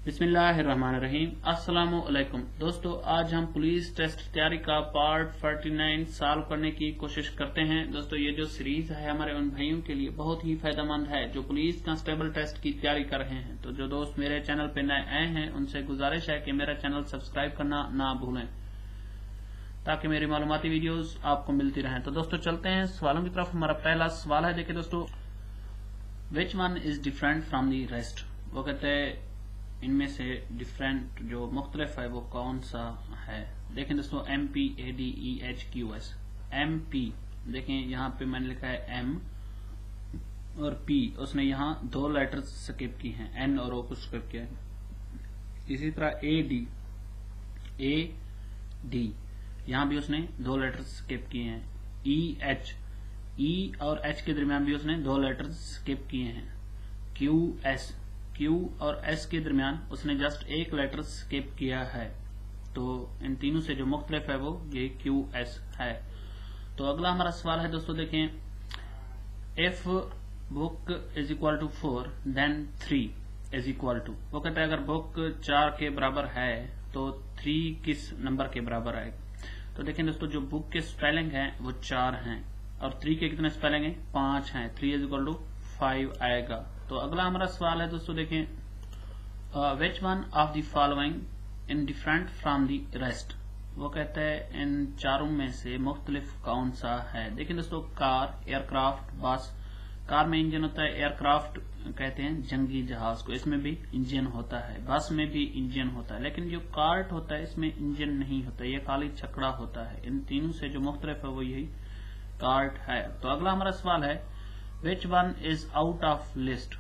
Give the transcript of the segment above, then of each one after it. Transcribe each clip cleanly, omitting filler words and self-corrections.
बिस्मिल्लाहिर्रहमानिर्रहीम। अस्सलामुअलैकुम दोस्तों, आज हम पुलिस टेस्ट तैयारी का पार्ट 49 सॉल्व करने की कोशिश करते हैं। दोस्तों, ये जो सीरीज है हमारे उन भाइयों के लिए बहुत ही फायदेमंद है जो पुलिस कांस्टेबल टेस्ट की तैयारी कर रहे हैं। तो जो दोस्त मेरे चैनल पे नए आए हैं उनसे गुजारिश है कि मेरा चैनल सब्सक्राइब करना ना भूलें ताकि मेरी मालूमाती वीडियोस आपको मिलती रहें। तो दोस्तों चलते हैं सवालों की तरफ। हमारा पहला सवाल है, देखिए दोस्तों, which one is different from the rest. वो कहते हैं इनमें से डिफरेंट जो मुख्तलिफ है वो कौन सा है। देखें दोस्तों, MPADEHQS। MP देखें यहाँ पे मैंने लिखा है M और P, उसने यहाँ दो लेटर्स स्किप की हैं, N और O को स्किप किया है। इसी तरह AD यहाँ भी उसने दो लेटर्स स्किप किए हैं। EH, E और H के दरमियान भी उसने दो लेटर्स स्किप किए हैं। QS, Q और S के दरमियान उसने जस्ट एक लेटर स्किप किया है। तो इन तीनों से जो मुख्तलिफ है वो ये QS है। तो अगला हमारा सवाल है दोस्तों, देखें, if book is equal to 4 then 3 is equal to. वो कहता है अगर बुक 4 के बराबर है तो 3 किस नंबर के बराबर आएगा। तो देखें दोस्तों, जो बुक के स्पेलिंग है वो 4 हैं और 3 के कितने स्पेलिंग है, 5 हैं। 3 इज इक्वल टू 5 आएगा। तो अगला हमारा सवाल है दोस्तों, देखें, which one of the following in different from the rest. वो कहता है इन चारों में से मुख्तलिफ कौन सा है। देखिए दोस्तों, कार, एयरक्राफ्ट, बस। कार में इंजन होता है, एयरक्राफ्ट कहते हैं जंगी जहाज को, इसमें भी इंजन होता है। बस में भी इंजन होता है, लेकिन जो कार्ट होता है इसमें इंजन नहीं होता, ये खाली छकड़ा होता है। इन तीनों से जो मुख्तलिफ है वो यही कार्ट है। तो अगला हमारा सवाल है, which one is out of list.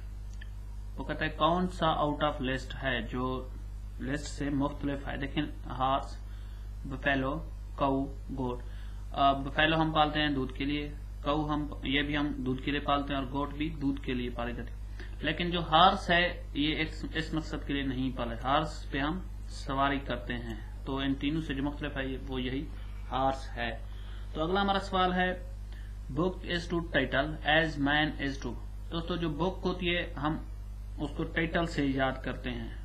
वो कहता है कौन सा आउट ऑफ लिस्ट है जो लिस्ट से मुख्तलिफ है। देखें, हार्स, बफेलो, काऊ, गोट। बफेलो हम पालते हैं दूध के लिए, काऊ हम दूध के लिए पालते हैं और गोट भी दूध के लिए पाली जाती है। लेकिन जो हार्स है ये इस मकसद के लिए नहीं पाले, हार्स पे हम सवारी करते हैं। तो इन तीनों से जो मुख्तलिफ है वो यही हार्स है। तो अगला हमारा सवाल है, book is to title as man is to. दोस्तों, जो बुक होती है हम उसको टाइटल से याद करते हैं,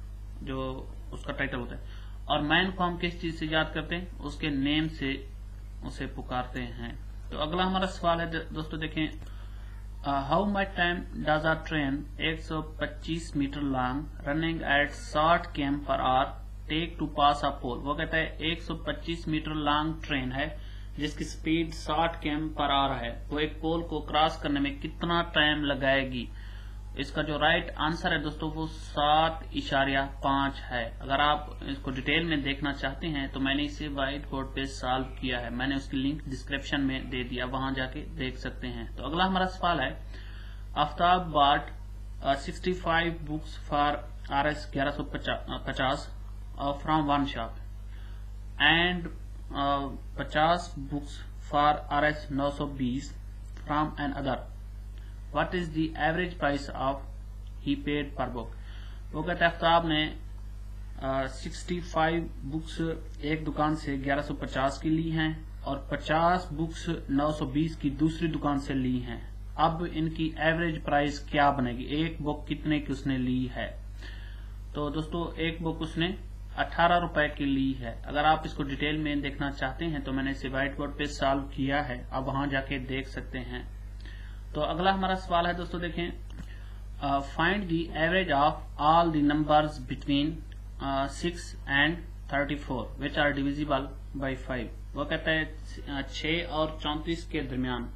जो उसका टाइटल होता है, और मैन को हम किस चीज से याद करते हैं, उसके नेम से उसे पुकारते हैं। तो अगला हमारा सवाल है दोस्तों, देखें, how much time does a train 125 metre long running at 60 km per hour take to pass a pole. वो कहता है 125 मीटर लॉन्ग ट्रेन है जिसकी स्पीड 60 km पर आवर है, वो एक पोल को क्रॉस करने में कितना टाइम लगाएगी। इसका जो राइट आंसर है दोस्तों वो 7.5 है। अगर आप इसको डिटेल में देखना चाहते हैं तो मैंने इसे व्हाइट बोर्ड पे सॉल्व किया है, मैंने उसकी लिंक डिस्क्रिप्शन में दे दिया, वहां जाके देख सकते हैं। तो अगला हमारा सवाल है, Aftab bought 65 books for RS 1150 from one shop and 50 books for RS 920 from another. What is the average price of he paid per book। वो कहता है आफ्ताब ने 65 बुक्स एक दुकान से 1150 की ली हैं और 50 बुक्स 920 की दूसरी दुकान से ली हैं। अब इनकी एवरेज प्राइस क्या बनेगी, एक बुक कितने की उसने ली है। तो दोस्तों, एक बुक उसने 18 रुपए की ली है। अगर आप इसको डिटेल में देखना चाहते हैं तो मैंने इसे व्हाइट बोर्ड पे सॉल्व किया है, आप वहां जाके देख सकते हैं। तो अगला हमारा सवाल है दोस्तों, देखें, find the average of all the numbers between 6 and 34 which are divisible by 5। वो कहता है 6 और 34 के दरमियान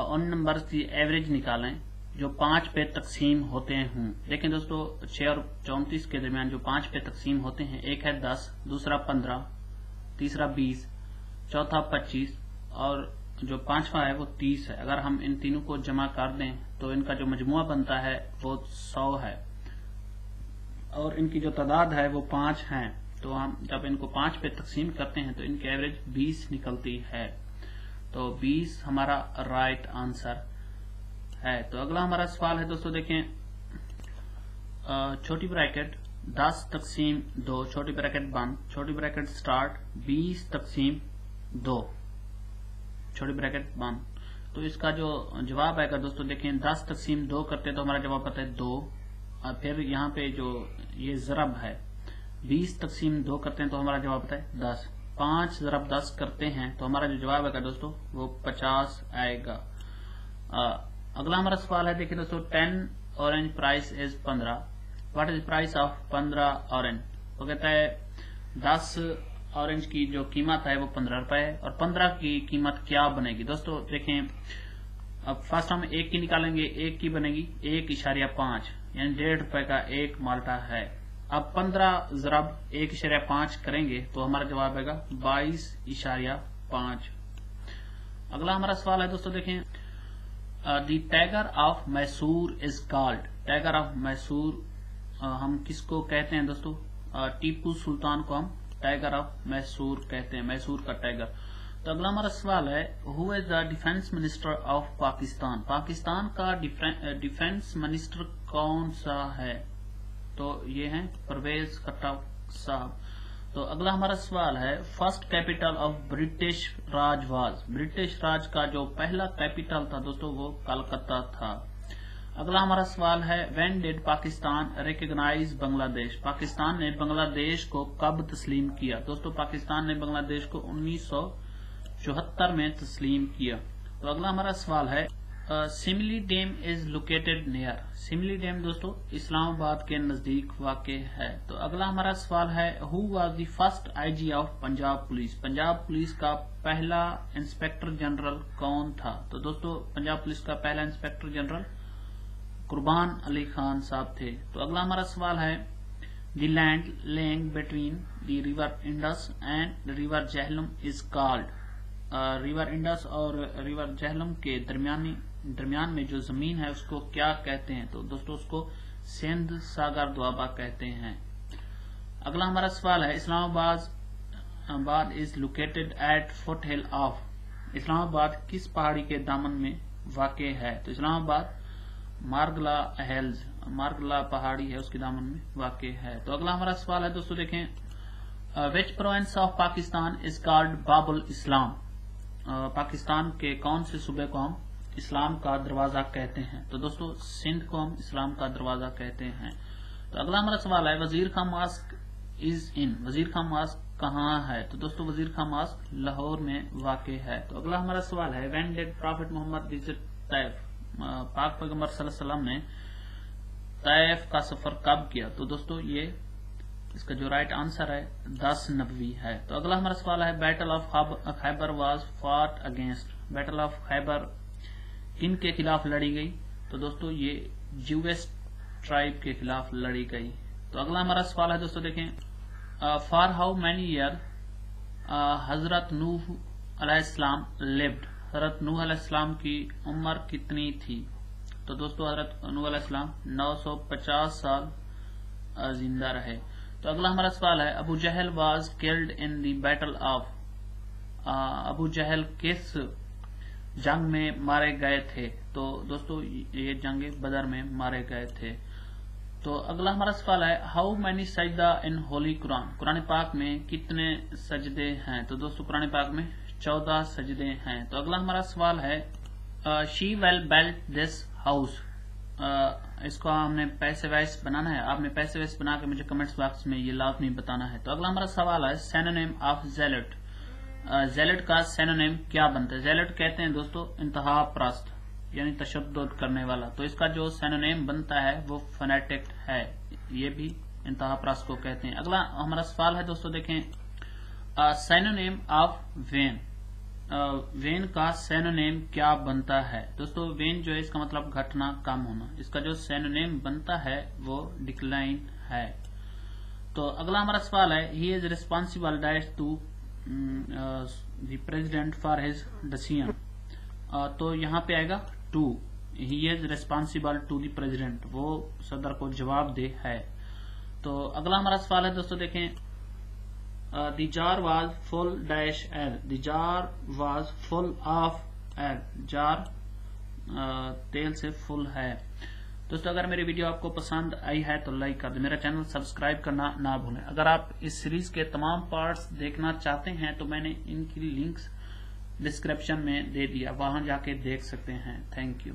उन नंबर्स की एवरेज निकालें जो 5 पे तकसीम होते हैं। देखें दोस्तों, 6 और 34 के दरमियान जो 5 पे तकसीम होते हैं, एक है 10, दूसरा 15, तीसरा 20, चौथा 25 और जो पांचवा है वो 30 है। अगर हम इन तीनों को जमा कर दें तो इनका जो मजमुआ बनता है वो 100 है और इनकी जो तादाद है वो 5 है। तो हम जब इनको 5 पे तकसीम करते हैं तो इनकी एवरेज 20 निकलती है। तो 20 हमारा राइट आंसर है। तो अगला हमारा सवाल है दोस्तों, देखें, छोटी ब्रैकेट 10 तकसीम 2 छोटी ब्रैकेट बंद छोटी ब्रैकेट स्टार्ट 20 तकसीम 2 छोटी ब्रैकेट बंद। तो इसका जो जवाब आएगा दोस्तों, देखें, 10 तकसीम 2 करते तो हमारा जवाब आता है 2 और फिर यहाँ पे जो ये ज़रब है 20 तक़सीम 2 करते हैं तो हमारा जवाब आता है 10। 5 ज़रब 10 करते हैं तो हमारा जो जवाब आएगा दोस्तों वो 50 आएगा। अगला हमारा सवाल है, देखिए दोस्तों 10 orange price is 15, what is price of 15 orange. तो कहता है 10 ऑरेंज की जो कीमत है वो 15 रुपए है और 15 की कीमत क्या बनेगी। दोस्तों देखें, अब फर्स्ट हम 1 की निकालेंगे, 1 की बनेगी 1.5 यानी 1.5 रुपए का 1 माल्टा है। अब 15 ज़रब 1.5 करेंगे तो हमारा जवाब आएगा 22.5। अगला हमारा सवाल है दोस्तों, देखें the tiger of Mysore is called. Tiger of Mysore हम किसको कहते हैं दोस्तों? टीपू सुल्तान को हम टाइगर ऑफ मैसूर कहते हैं, मैसूर का टाइगर। तो अगला हमारा सवाल है, who is the defence minister of Pakistan. Pakistan का डिफेंस मिनिस्टर कौन सा है? तो ये हैं परवेज खट्टक साहब। तो अगला हमारा सवाल है, first capital of British Raj was. British Raj का जो पहला कैपिटल था दोस्तों वो कलकत्ता था। अगला हमारा सवाल है, when did Pakistan recognize Bangladesh. Pakistan ने बांग्लादेश को कब तस्लीम किया? दोस्तों पाकिस्तान ने बांग्लादेश को 1974 में तस्लीम किया। तो अगला हमारा सवाल है, Simly dam is located near. Simly dam दोस्तों इस्लामाबाद के नजदीक वाक़ है। तो अगला हमारा सवाल है, who was the first IG of Punjab police. Punjab police का पहला इंस्पेक्टर जनरल कौन था? तो दोस्तों पंजाब पुलिस का पहला इंस्पेक्टर जनरल कुर्बान अली खान साहब थे। तो अगला हमारा सवाल है, the land laying between the river Indus and river Jhelum is called. River Indus और रिवर झेलम के दरमियान में जो जमीन है उसको क्या कहते हैं? तो दोस्तों उसको सिंध सागर दोआबा कहते हैं। अगला हमारा सवाल है, Islamabad is located at foot hill of. Islamabad किस पहाड़ी के दामन में वाक़ है? तो इस्लामाबाद मार्गला हिल्स, मार्गला पहाड़ी है उसके दामन में वाक़ है। तो अगला हमारा सवाल है दोस्तों, देखें which province of Pakistan is called Babul Islam. Pakistan के कौन से सूबे को हम इस्लाम का दरवाजा कहते हैं? तो दोस्तों सिंध को हम इस्लाम का दरवाजा कहते हैं। तो अगला हमारा सवाल है, वजीर खां मास्क इज इन। वजीर खां मास्क कहाँ है? तो दोस्तों वजीर खां मास्क लाहौर में वाक़ है। तो अगला हमारा सवाल है, when did prophet Muhammad visit Taif. पाक पैगंबर सल्लल्लाहु अलैहि वसल्लम ने तैफ का सफर कब किया? तो दोस्तों ये इसका जो राइट आंसर है 10 नबवी है। तो अगला हमारा सवाल है, battle of Khyber was fought against. Battle of Khyber किन के खिलाफ लड़ी गई? तो दोस्तों ये ज्यूइश ट्राइब के खिलाफ लड़ी गई। तो अगला हमारा सवाल है दोस्तों, देखें फॉर हाउ मैनी ईयर हजरत नूह अलैहिस्सलाम लिव्ड। हजरत नूह अलैहिस्सलाम की उम्र कितनी थी? तो दोस्तों हजरत नूह अलैहिस्सलाम 950 साल जिंदा रहे। तो अगला हमारा सवाल है, Abu Jahl was killed in the battle of. Abu Jahl किस जंग में मारे गए थे? तो दोस्तों ये जंग बदर में मारे गए थे। तो अगला हमारा सवाल है, हाउ मैनी सजदा इन होली कुरान। कुरान पाक में कितने सजदे हैं? तो दोस्तों कुरान पाक में 14 सजदे हैं। तो अगला हमारा सवाल है, she well built this house. इसको हमने पैसे वैस बनाना है। आपने पैसे वैस बना के मुझे कमेंट्स बॉक्स में ये लाजमी बताना है। तो अगला हमारा सवाल है, सिनोनिम ऑफ जेलट। जेलट का सिनोनिम क्या बनता है? जेलट कहते हैं दोस्तों इंतहा प्रस्त यानी तशद्दुद करने वाला। तो इसका जो सिनोनिम बनता है वो फनेटिक है, ये भी इंतहा प्रस्त को कहते हैं। अगला हमारा सवाल है दोस्तों, देखें सिनोनिम ऑफ वेन। वेन का सिनोनिम क्या बनता है? दोस्तों वेन जो है इसका मतलब घटना, कम होना। इसका जो सिनोनिम बनता है वो डिक्लाइन है। तो अगला हमारा सवाल है, he is responsible dash to the president for his decision. तो यहाँ पे आएगा to. He is responsible to the president, वो सदर को जवाब दे है। तो अगला हमारा सवाल है दोस्तों, देखें the jar was full dash air. The jar was full of air. Jar तेल से फुल है। दोस्तों अगर मेरी वीडियो आपको पसंद आई है तो लाइक कर दें, मेरा चैनल सब्सक्राइब करना ना भूलें। अगर आप इस सीरीज के तमाम पार्ट्स देखना चाहते हैं तो मैंने इनकी लिंक्स डिस्क्रिप्शन में दे दिया, वहां जाके देख सकते हैं। Thank you.